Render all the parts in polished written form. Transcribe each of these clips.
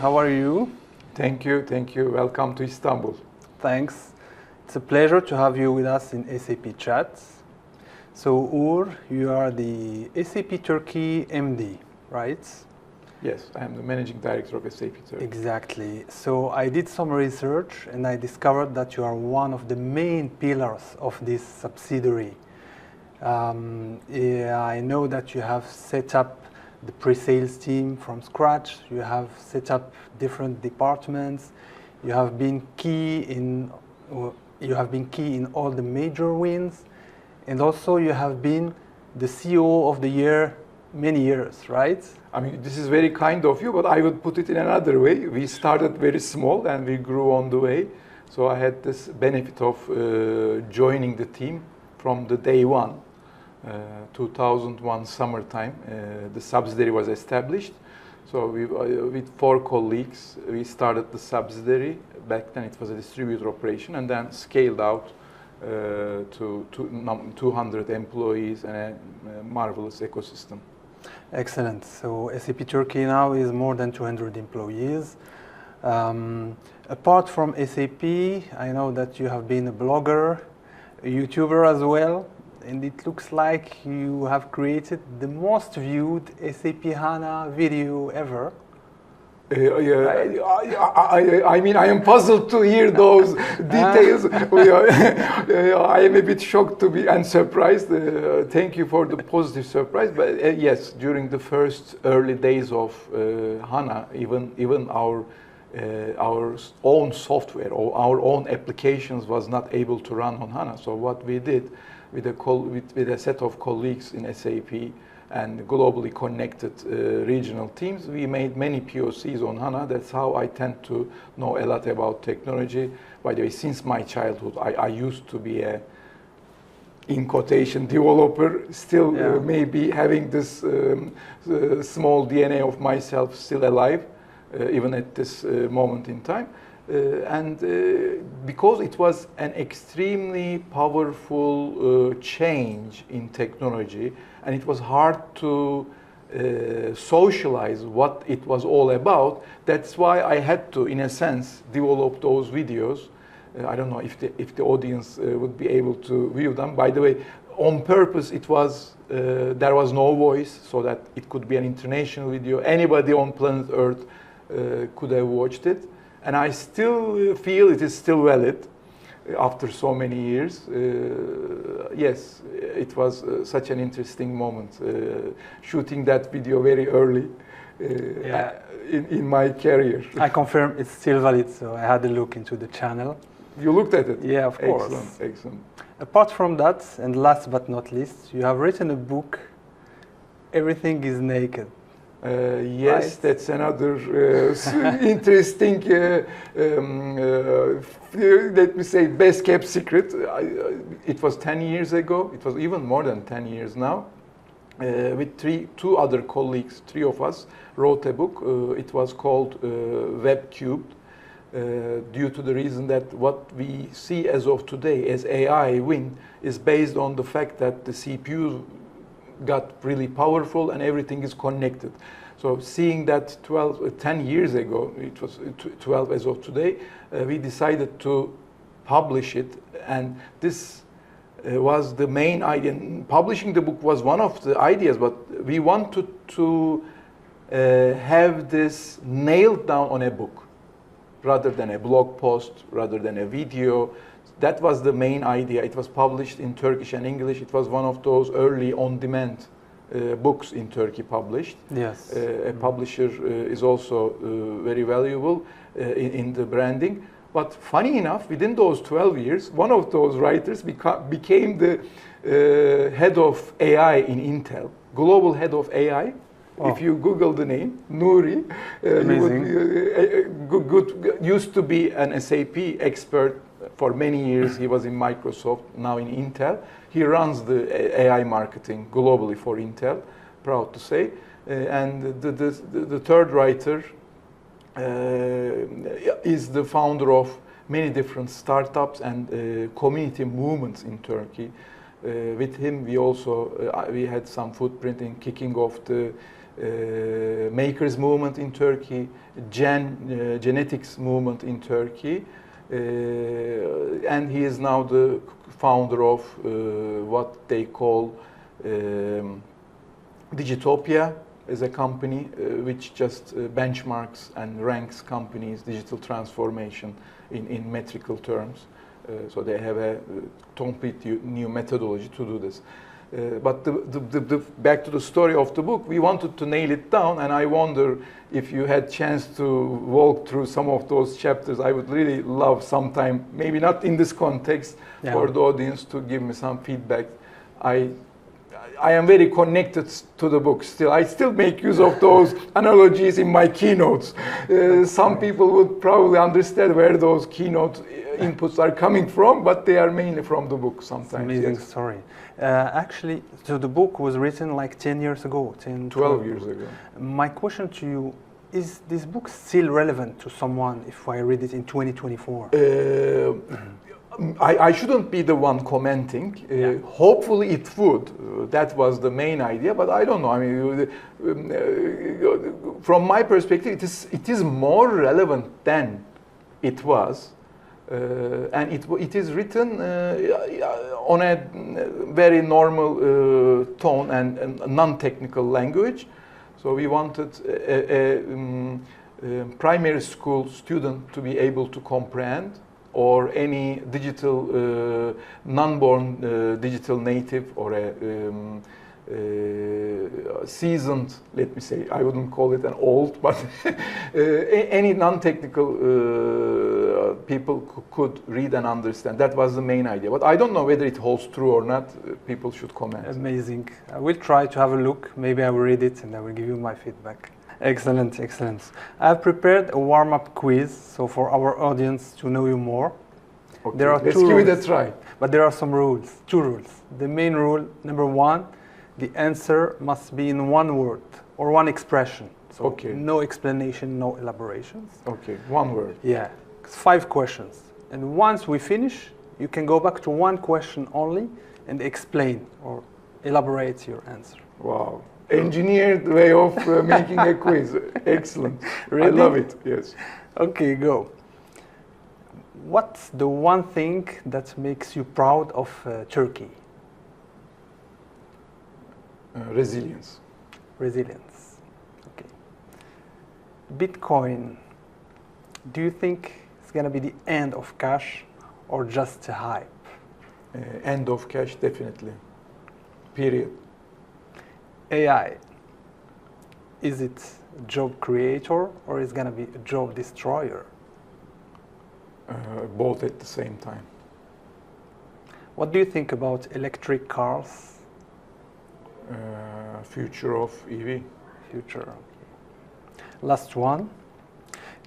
how are you? Thank you. Welcome to Istanbul. Thanks. It's a pleasure to have you with us in SAP Chats. So, Ugur, you are the SAP Turkey MD, right? Yes, I am the managing director of SAP Turkey. Exactly. So, I did some research and I discovered that you are one of the main pillars of this subsidiary. I know that you have set up the pre-sales team from scratch. You have set up different departments. You have been key in all the major wins, and also you have been the CEO of the year many years, right? I mean, this is very kind of you, but I would put it in another way. We started very small and we grew on the way. So I had this benefit of joining the team from the day one. 2001 summertime, the subsidiary was established. So with 4 colleagues, we started the subsidiary. Back then it was a distributor operation, and then scaled out to 200 employees and a marvelous ecosystem. Excellent. So SAP Turkey now is more than 200 employees. Apart from SAP, I know that you have been a blogger, a YouTuber as well. And it looks like you have created the most viewed SAP HANA video ever. I mean, I am puzzled to hear those details. I am a bit shocked to be and surprised. Thank you for the positive surprise. But yes, during the first early days of HANA, even our own software or our own applications was not able to run on HANA. So what we did, with a set of colleagues in SAP and globally connected regional teams, we made many POCs on HANA. That's how I tend to know a lot about technology. By the way, since my childhood, I used to be a, in quotation, developer, still maybe having this small DNA of myself still alive, even at this moment in time. Because it was an extremely powerful change in technology, and it was hard to socialize what it was all about, that's why I had to, in a sense, develop those videos. I don't know if the audience would be able to view them. By the way, on purpose, it was there was no voice, so that it could be an international video. Anybody on planet Earth could have watched it. And I still feel it is still valid after so many years. Yes, it was such an interesting moment, shooting that video very early in my career. I confirm it's still valid, so I had a look into the channel. You looked at it? Yeah, of course. Excellent. Apart from that, and last but not least, you have written a book, Everything is Naked. Yes, right? That's another interesting, let me say, best kept secret. It was 10 years ago. It was even more than 10 years now. With two other colleagues, 3 of us, wrote a book. It was called Web Cubed, due to the reason that what we see as of today as AI win is based on the fact that the CPU got really powerful and everything is connected. So seeing that 10 years ago, it was 12 as of today, we decided to publish it, and this was the main idea. Publishing the book was one of the ideas, but we wanted to have this nailed down on a book rather than a blog post, rather than a video. That was the main idea. It was published in Turkish and English. It was one of those early on-demand books in Turkey published. Yes. A publisher is also very valuable in the branding. But funny enough, within those 12 years, one of those writers became the head of AI in Intel, global head of AI. Oh. If you Google the name, Nuri, used to be an SAP expert for many years. He was in Microsoft, now in Intel. He runs the AI marketing globally for Intel, proud to say. And the third writer is the founder of many different startups and community movements in Turkey. With him, we had some footprint in kicking off the makers movement in Turkey, genetics movement in Turkey, and he is now the founder of what they call Digitopia as a company, which just benchmarks and ranks companies' digital transformation in metrical terms. So they have a complete new methodology to do this. But back to the story of the book, we wanted to nail it down, and I wonder if you had chance to walk through some of those chapters. I would really love sometime, maybe not in this context, for the audience to give me some feedback. I am very connected to the book still. I still make use of those analogies in my keynotes. Some people would probably understand where those keynote inputs are coming from, but they are mainly from the book sometimes. It's amazing story. Actually, so the book was written like 10 years ago, 12 years ago. My question to you, is this book still relevant to someone if I read it in 2024? I shouldn't be the one commenting. Hopefully it would. That was the main idea, but I don't know. I mean, from my perspective, it is more relevant than it was. And it is written on a very normal tone and non-technical language. So we wanted a primary school student to be able to comprehend, or any digital non-born digital native, or a seasoned, let me say, I wouldn't call it an old, but any non-technical people could read and understand. That was the main idea. But I don't know whether it holds true or not. People should comment. Amazing. I will try to have a look. Maybe I will read it and I will give you my feedback. Excellent, excellent. I've prepared a warm-up quiz, so for our audience to know you more. Okay, There are let's two give rules, it a try. but there are some rules, 2 rules. The main rule, number 1, the answer must be in 1 word or 1 expression. So Okay. no explanation, no elaborations. Okay, 1 word. Yeah, 5 questions. And once we finish, you can go back to 1 question only and explain or elaborate your answer. Wow. Engineered way of making a quiz. Excellent. Ready? I love it. Yes. Okay, go. What's the one thing that makes you proud of Turkey? Resilience. Resilience. Okay. Bitcoin. Do you think it's going to be the end of cash or just a hype? End of cash, definitely. Period. AI. Is it a job creator or is it going to be a job destroyer? Both at the same time. What do you think about electric cars? Future of EV. Future. Okay. Last one.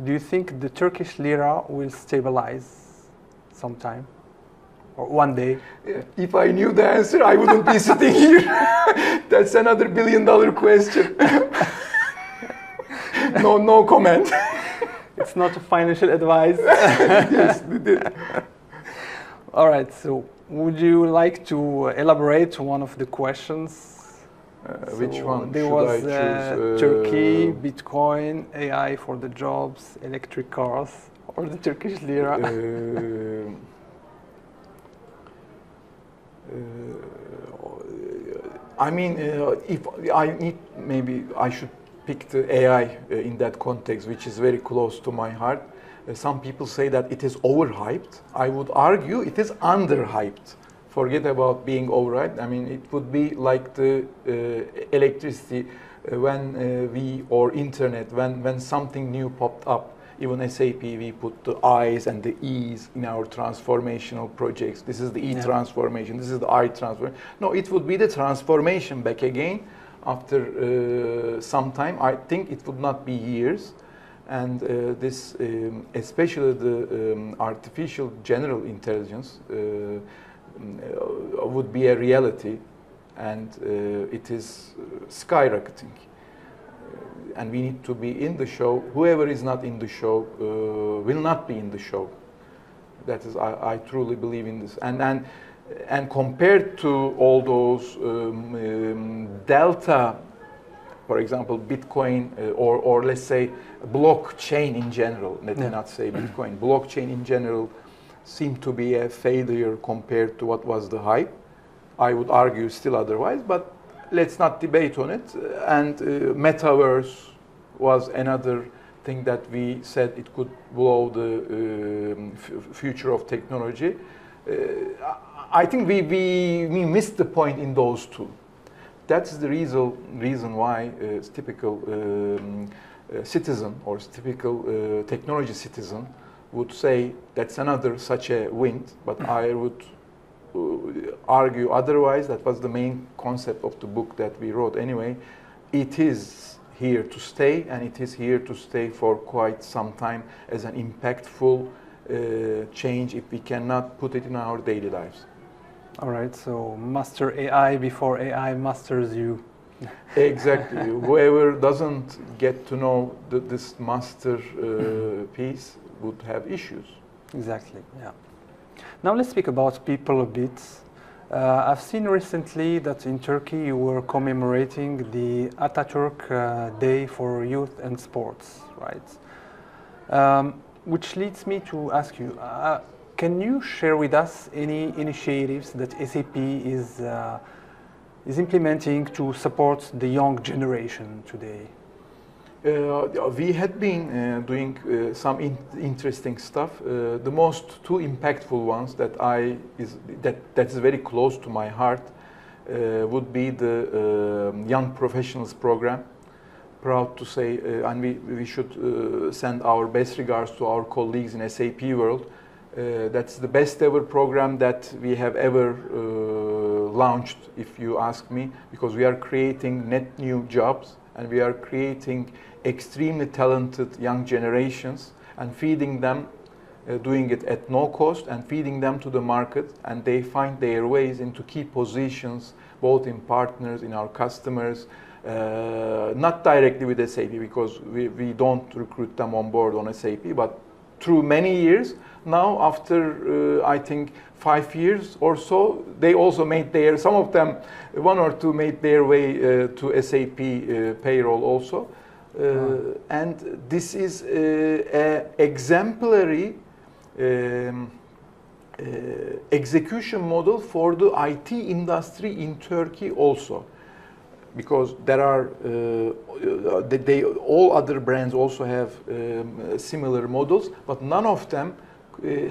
Do you think the Turkish lira will stabilize sometime or one day? If I knew the answer, I wouldn't be sitting here. That's another $1 billion question. No comment. It's not a financial advice. Yes, they did. All right. So, would you like to elaborate one of the questions? Which one there should was I choose? Turkey, Bitcoin, AI for the jobs, electric cars, or the Turkish lira. I mean, if I need, maybe I should pick the AI in that context, which is very close to my heart. Some people say that it is overhyped. I would argue it is underhyped. Forget about being overhyped. I mean, it would be like the electricity or internet, when something new popped up. Even SAP, we put the I's and the E's in our transformational projects. This is the E transformation, this is the I transformation. No, it would be the transformation back again after some time. I think it would not be years. And this, especially the artificial general intelligence, would be a reality, and it is skyrocketing. And we need to be in the show. Whoever is not in the show will not be in the show. That is, I truly believe in this. And compared to all those delta for example, Bitcoin or let's say blockchain in general, let me not say Bitcoin, blockchain in general seemed to be a failure compared to what was the hype. I would argue still otherwise, but let's not debate on it. And metaverse was another thing that we said it could blow the future of technology. I think we missed the point in those two. That's the reason why typical citizen or typical technology citizen would say that's another such a wind, but I would argue otherwise. That was the main concept of the book that we wrote anyway. It is here to stay, and it is here to stay for quite some time as an impactful change if we cannot put it in our daily lives. All right, so master AI before AI masters you. Exactly. Whoever doesn't get to know this master piece would have issues. Exactly, yeah. Now let's speak about people a bit. I've seen recently that in Turkey you were commemorating the Atatürk Day for Youth and Sports, right? Which leads me to ask you, can you share with us any initiatives that SAP is implementing to support the young generation today? We had been doing some interesting stuff. The most two impactful ones that is very close to my heart would be the Young Professionals Program. Proud to say, and we should send our best regards to our colleagues in SAP world. That's the best ever program that we have ever launched, if you ask me, because we are creating net new jobs and we are creating extremely talented young generations and feeding them, doing it at no cost and feeding them to the market, and they find their ways into key positions, both in partners, in our customers, not directly with SAP because we don't recruit them on board on SAP, but through many years. Now, after I think 5 years or so, they also made some of them, one or two made their way to SAP payroll also. And this is an exemplary execution model for the IT industry in Turkey also. Because there are, all other brands also have similar models, but none of them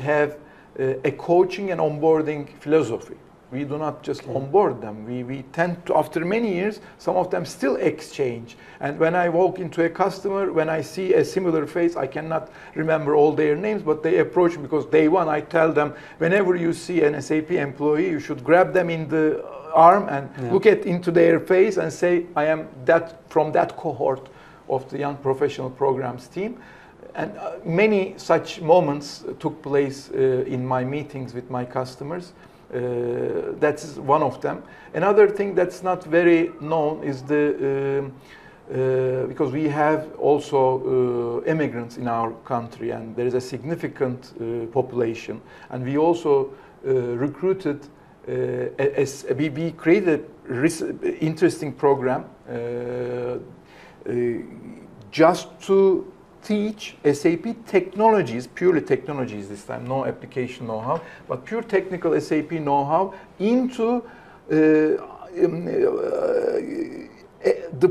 have a coaching and onboarding philosophy. We do not just onboard them. We tend to, after many years, some of them still exchange. And when I walk into a customer, when I see a similar face, I cannot remember all their names, but they approach me because day one, I tell them, whenever you see an SAP employee, you should grab them in the arm and look into their face and say, I am from that cohort of the Young Professional Programs team. And many such moments took place in my meetings with my customers. That's one of them. Another thing that's not very known is because we have also immigrants in our country, and there is a significant population, and we also recruited. We created an interesting program just to teach SAP technologies, purely technologies this time, no application know-how, but pure technical SAP know-how into the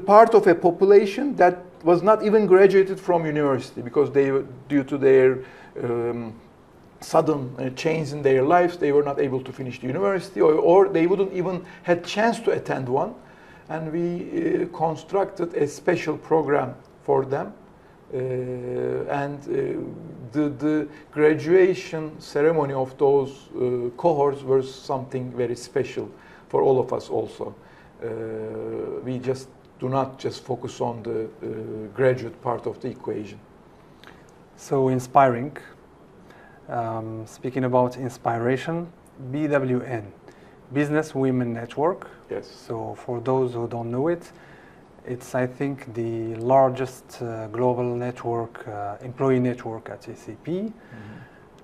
part of a population that was not even graduated from university because they were, due to their sudden change in their lives, they were not able to finish the university or they wouldn't even had chance to attend one. And we constructed a special program for them. The graduation ceremony of those cohorts was something very special for all of us also. We just do not just focus on the graduate part of the equation. So inspiring. Speaking about inspiration, BWN, Business Women Network. Yes. So for those who don't know it, it's, I think, the largest global network, employee network at SAP. Mm-hmm.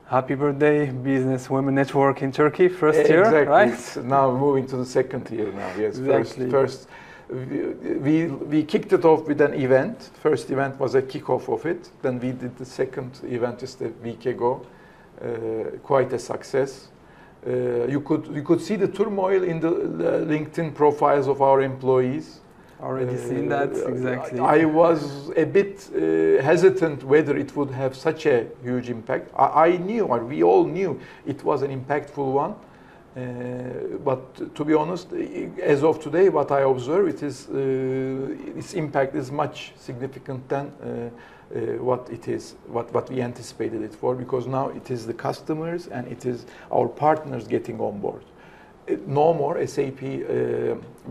Happy birthday, Business Women Network in Turkey, first year, exactly. right? It's now moving to the second year now, yes. Exactly. First we kicked it off with an event. First event was a kickoff of it. Then we did the second event just a week ago. Quite a success. You could see the turmoil in the LinkedIn profiles of our employees. Already seen that, exactly. I was a bit hesitant whether it would have such a huge impact. I knew, or we all knew, it was an impactful one. But to be honest, as of today, what I observe, its impact is much significant than what we anticipated it for, because now it is the customers and it is our partners getting on board. No more SAP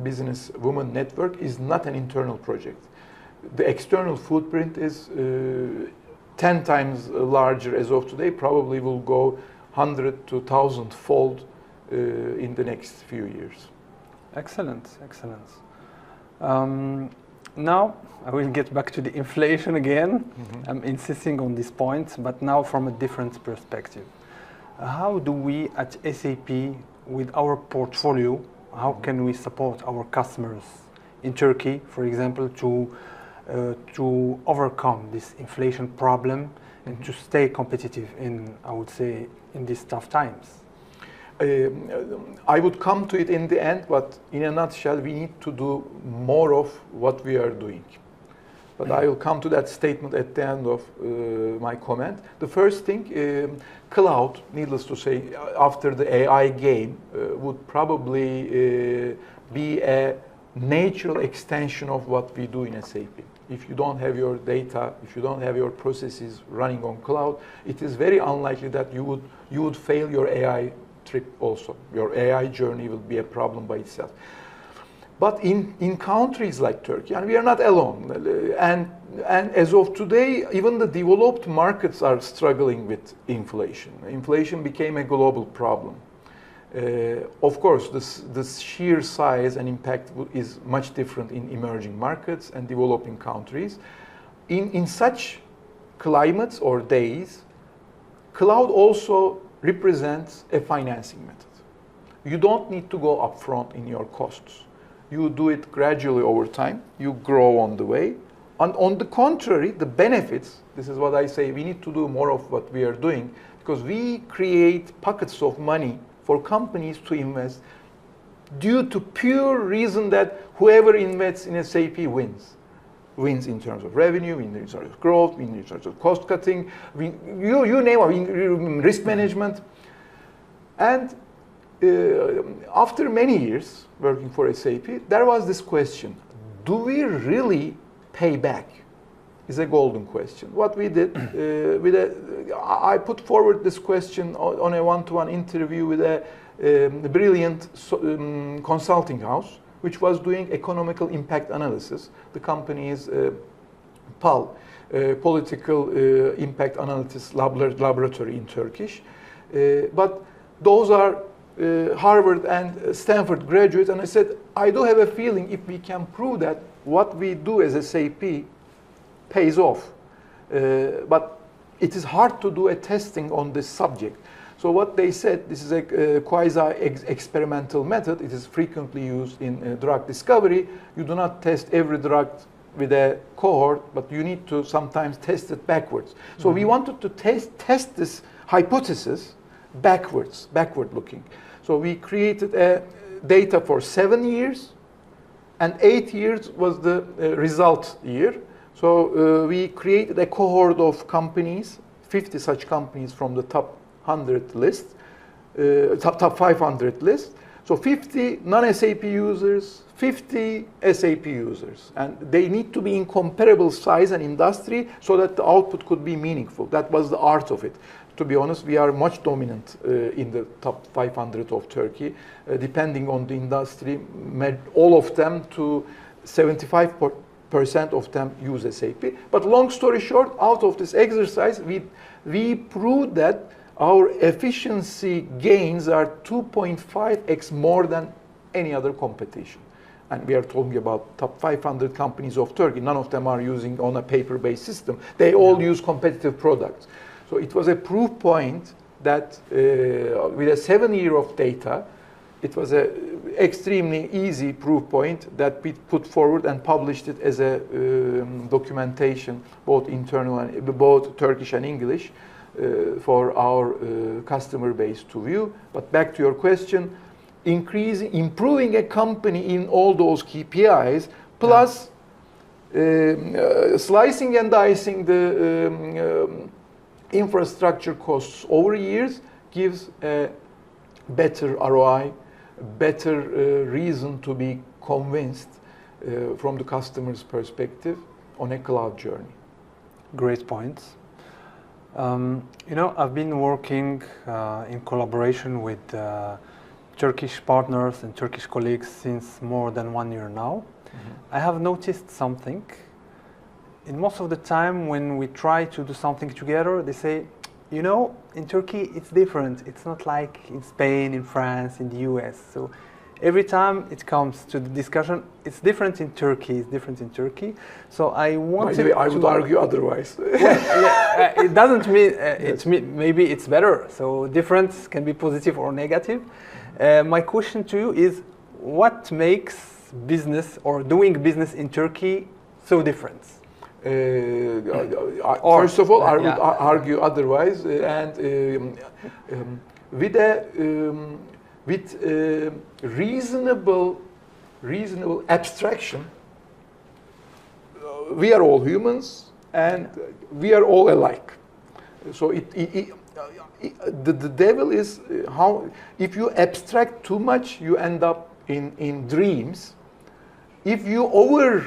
Business Women Network is not an internal project. The external footprint is 10 times larger as of today, probably will go 100 to 1,000 fold in the next few years. Excellent, excellent. Now I will get back to the inflation again. Mm-hmm. I'm insisting on this point, but now from a different perspective. How do we at SAP, with our portfolio, how can we support our customers in Turkey, for example, to overcome this inflation problem and to stay competitive in, I would say, in these tough times? I would come to it in the end, but in a nutshell, we need to do more of what we are doing. But I will come to that statement at the end of my comment. The first thing, cloud, needless to say, after the AI game, would probably be a natural extension of what we do in SAP. If you don't have your data, if you don't have your processes running on cloud, it is very unlikely that you would fail your AI trip also. Your AI journey will be a problem by itself. But in countries like Turkey, and we are not alone, and as of today, even the developed markets are struggling with inflation. Inflation became a global problem. Of course, the sheer size and impact is much different in emerging markets and developing countries. In such climates or days, cloud also represents a financing method. You don't need to go upfront in your costs. You do it gradually over time. You grow on the way. And on the contrary, the benefits, this is what I say, we need to do more of what we are doing, because we create pockets of money for companies to invest due to pure reason that whoever invests in SAP wins. Wins in terms of revenue, wins in terms of growth, wins in terms of cost cutting, you name it, risk management. And after many years working for SAP, there was this question: do we really pay back? Is a golden question. What we did, I put forward this question on a one-to-one interview with a brilliant consulting house, which was doing economical impact analysis. The company is PAL, Political Impact Analysis Laboratory in Turkish. But those are Harvard and Stanford graduates, and I said, I do have a feeling if we can prove that what we do as SAP pays off. But it is hard to do a testing on this subject. So what they said, this is a quasi-experimental method. It is frequently used in drug discovery. You do not test every drug with a cohort, but you need to sometimes test it backwards. So we wanted to test this hypothesis backward looking. So we created a data for 7 years, and 8 years was the result year. So we created a cohort of companies, 50 such companies from the top 100 list, top 500 list. So 50 non-SAP users, 50 SAP users. And they need to be in comparable size and industry so that the output could be meaningful. That was the art of it. To be honest, we are much dominant in the top 500 of Turkey, depending on the industry. All of them to 75% of them use SAP. But long story short, out of this exercise, we proved that our efficiency gains are 2.5x more than any other competition. And we are talking about top 500 companies of Turkey. None of them are using on a paper-based system. They all use competitive products. So it was a proof point that with a 7 year of data, it was a extremely easy proof point that we put forward and published it as a documentation, both internal and both Turkish and English, for our customer base to view. But back to your question, improving a company in all those KPIs, plus slicing and dicing the infrastructure costs over years gives a better ROI, better reason to be convinced from the customer's perspective on a cloud journey. Great points. You know, I've been working in collaboration with Turkish partners and Turkish colleagues since more than 1 year now. I have noticed something. In most of the time when we try to do something together, they say, you know, in Turkey it's different. It's not like in Spain, in France, in the US. So every time it comes to the discussion, it's different in Turkey, it's different in Turkey. So I wanted I would argue otherwise. Well, it doesn't mean, maybe it's better. So difference can be positive or negative. My question to you is, what makes business or doing business in Turkey so different? First of all, I would argue otherwise, and with reasonable abstraction, we are all humans and we are all alike. So the devil is how, if you abstract too much, you end up in dreams. If you over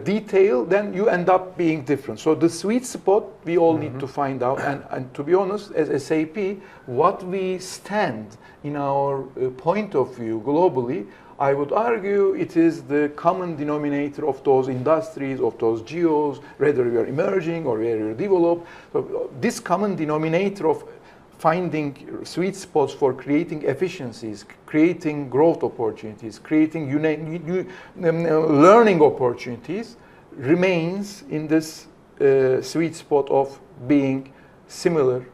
detail, then you end up being different. So the sweet spot we all need to find out. And to be honest, as SAP, what we stand in our point of view globally, I would argue it is the common denominator of those industries, of those geos, whether we are emerging or whether we are developed. So this common denominator of finding sweet spots for creating efficiencies, creating growth opportunities, creating learning opportunities remains in this sweet spot of being similar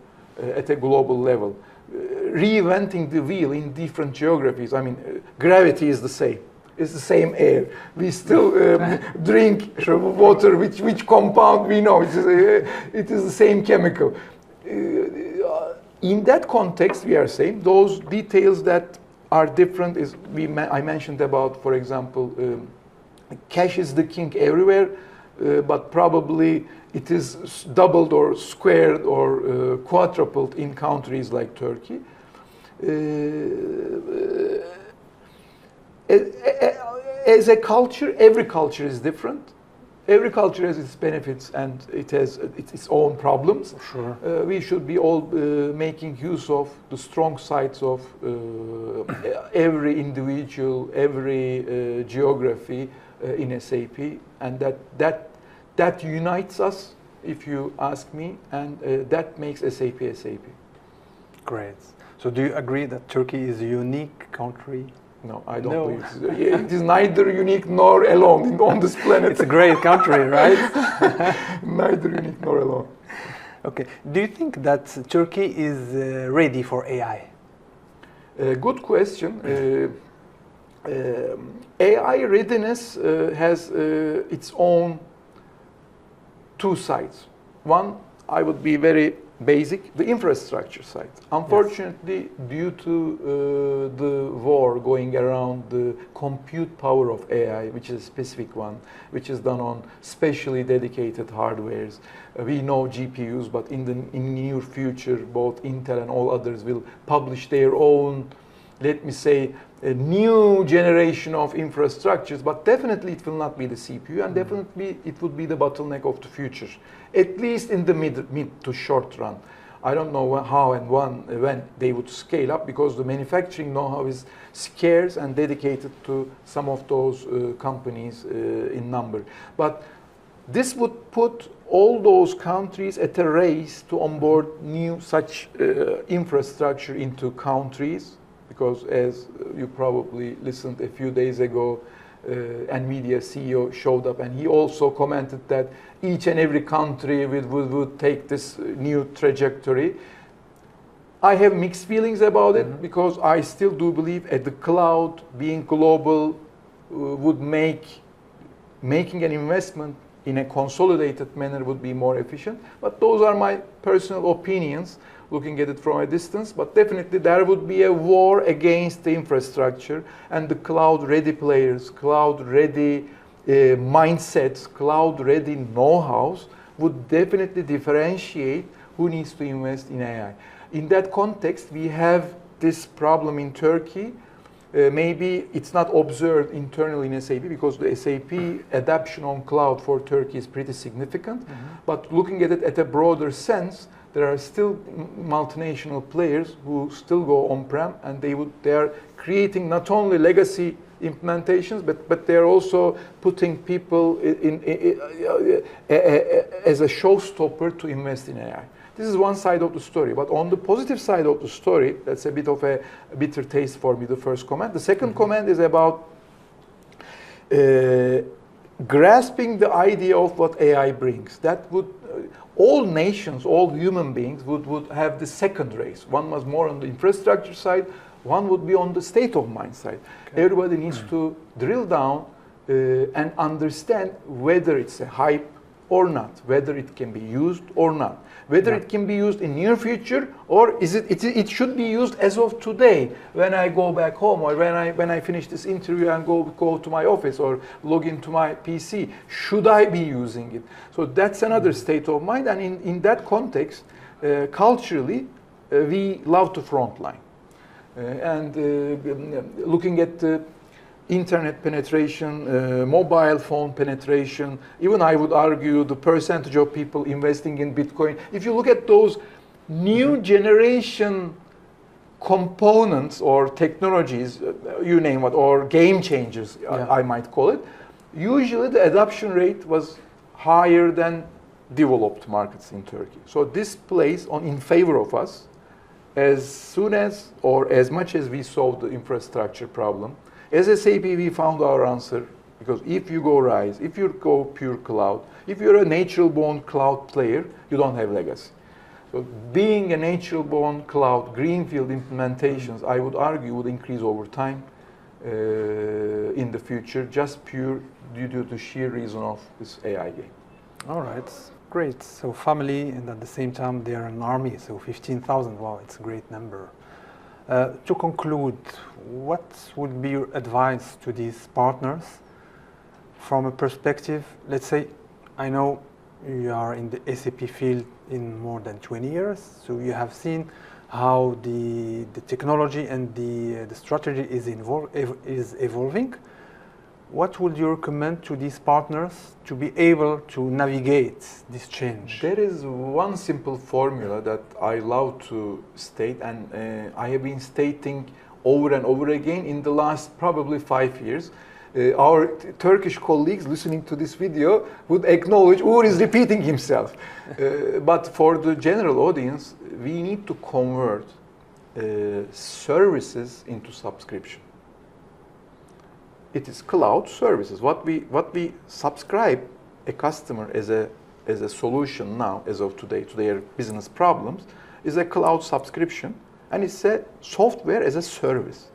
at a global level. Reinventing the wheel in different geographies. I mean, gravity is the same. It's the same air. We still drink water, which compound we know. It is the same chemical. In that context, we are saying those details that are different is I mentioned about, for example, cash is the king everywhere, but probably it is doubled or squared or quadrupled in countries like Turkey. As a culture, every culture is different. Every culture has its benefits and it has its own problems. Sure. We should be all making use of the strong sides of every individual, every geography in SAP, and that unites us, if you ask me, and that makes SAP SAP. Great. So do you agree that Turkey is a unique country? No, I don't believe it is neither unique nor alone on this planet. It's a great country, right? Neither unique nor alone. Okay. Do you think that Turkey is ready for AI? Good question. AI readiness has its own two sides. One, I would be very basic, the infrastructure side. Unfortunately, yes, due to the war going around, the compute power of AI, which is a specific one, which is done on specially dedicated hardwares. We know GPUs, but in the near future, both Intel and all others will publish their own, let me say, a new generation of infrastructures, but definitely it will not be the CPU, and definitely it would be the bottleneck of the future, at least in the mid to short run. I don't know how and when they would scale up, because the manufacturing know-how is scarce and dedicated to some of those companies in number. But this would put all those countries at a race to onboard new such infrastructure into countries. Because as you probably listened a few days ago, NVIDIA CEO showed up and he also commented that each and every country would take this new trajectory. I have mixed feelings about it because I still do believe at the cloud being global would making an investment in a consolidated manner would be more efficient. But those are my personal opinions, looking at it from a distance. But definitely there would be a war against the infrastructure and the cloud-ready players, cloud-ready mindsets, cloud-ready know-hows would definitely differentiate who needs to invest in AI. In that context, we have this problem in Turkey. Maybe it's not observed internally in SAP because the SAP adoption on cloud for Turkey is pretty significant. But looking at it at a broader sense, there are still multinational players who still go on-prem, and they are creating not only legacy implementations, but they're also putting people as a showstopper to invest in AI. This is one side of the story. But on the positive side of the story, that's a bit of a bitter taste for me, the first comment. The second comment is about grasping the idea of what AI brings. That would, all nations, all human beings would have the second race. One was more on the infrastructure side, one would be on the state of mind side. Okay. Everybody needs to drill down and understand whether it's a hype or not, whether it can be used or not, whether it can be used in near future or it should be used as of today when I go back home or when I finish this interview and go to my office or log into my PC. Should I be using it? So that's another state of mind, and in that context, culturally, we love to frontline. Looking at internet penetration, mobile phone penetration, even I would argue the percentage of people investing in Bitcoin. If you look at those new generation components or technologies, you name it, or game changers, I might call it, usually the adoption rate was higher than developed markets in Turkey. So this plays in favor of us as soon as or as much as we solve the infrastructure problem. As SAP, we found our answer, because if you go RISE, if you go pure cloud, if you're a natural-born cloud player, you don't have legacy. So being a natural-born cloud, greenfield implementations, I would argue, would increase over time in the future, just pure due to the sheer reason of this AI game. All right, great. So family, and at the same time, they're an army, so 15,000, wow, it's a great number. To conclude, what would be your advice to these partners from a perspective, let's say, I know you are in the SAP field in more than 20 years, so you have seen how the technology and the strategy is evolving. What would you recommend to these partners to be able to navigate this change? There is one simple formula that I love to state, and I have been stating over and over again in the last probably 5 years. Our Turkish colleagues listening to this video would acknowledge Ugur is repeating himself. But for the general audience, we need to convert services into subscription. It is cloud services. What we subscribe a customer as a solution now, as of today, to their business problems, is a cloud subscription, and it's a software as a service.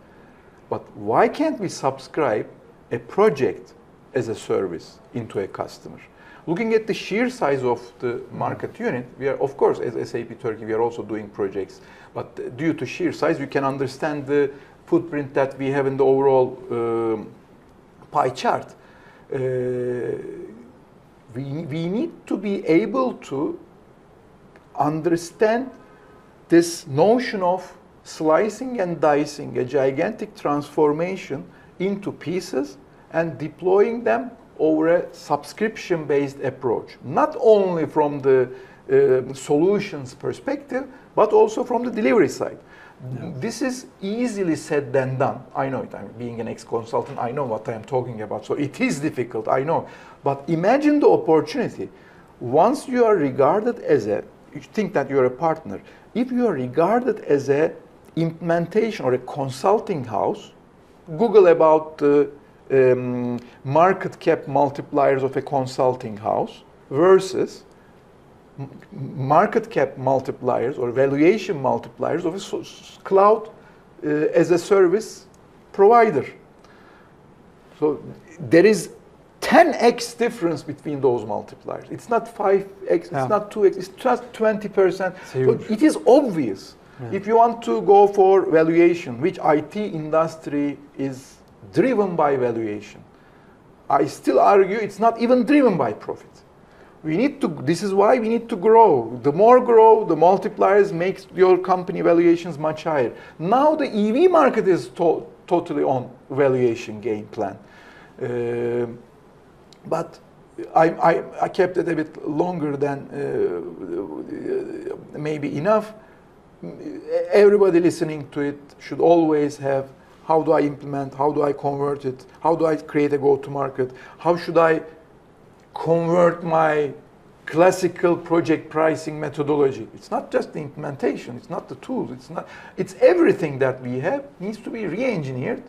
But why can't we subscribe a project as a service into a customer? Looking at the sheer size of the market unit, we are, of course, as SAP Turkey, we are also doing projects. But due to sheer size, you can understand the footprint that we have in the overall pie chart. We need to be able to understand this notion of slicing and dicing a gigantic transformation into pieces and deploying them over a subscription-based approach, not only from the solutions perspective, but also from the delivery side. Yeah. This is easily said than done. I know it. I'm being an ex-consultant. I know what I'm talking about. So it is difficult, I know. But imagine the opportunity. Once you are regarded as you think that you're a partner. If you are regarded as a implementation or a consulting house, Google about the market cap multipliers of a consulting house versus market cap multipliers or valuation multipliers of a cloud as a service provider. So there is 10x difference between those multipliers. It's not 5x, it's not 2x, it's just 20%. So it is obvious. Yeah. If you want to go for valuation, which IT industry is driven by valuation, I still argue it's not even driven by profit. We need to, this is why we need to grow. The more grow, the multipliers makes your company valuations much higher. Now the EV market is totally on valuation game plan. But I kept it a bit longer than maybe enough. Everybody listening to it should always have, how do I implement, how do I convert it, how do I create a go-to-market, how should I convert my classical project pricing methodology. It's not just the implementation, it's not the tools, it's everything that we have needs to be re-engineered,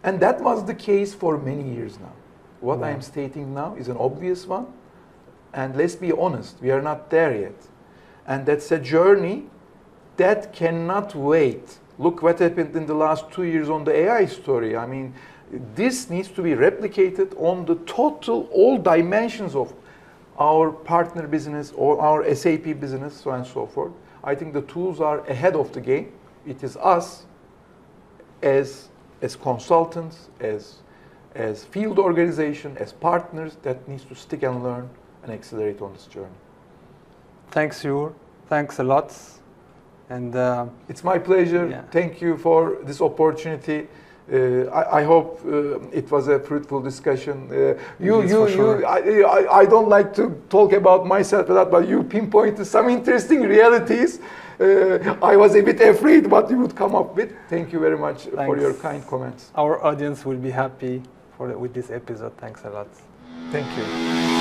and that was the case for many years now. What I am stating now is an obvious one, and let's be honest, we are not there yet. And that's a journey that cannot wait. Look what happened in the last 2 years on the AI story. I mean, this needs to be replicated on the total, all dimensions of our partner business or our SAP business, so on and so forth. I think the tools are ahead of the game. It is us as consultants, as field organization, as partners that needs to stick and learn and accelerate on this journey. Thanks, Ugur. Thanks a lot. And it's my pleasure. Yeah. Thank you for this opportunity. I hope it was a fruitful discussion. I don't like to talk about myself a lot, but you pinpointed some interesting realities. I was a bit afraid what you would come up with. Thank you very much for your kind comments. Our audience will be happy with this episode. Thanks a lot. Thank you.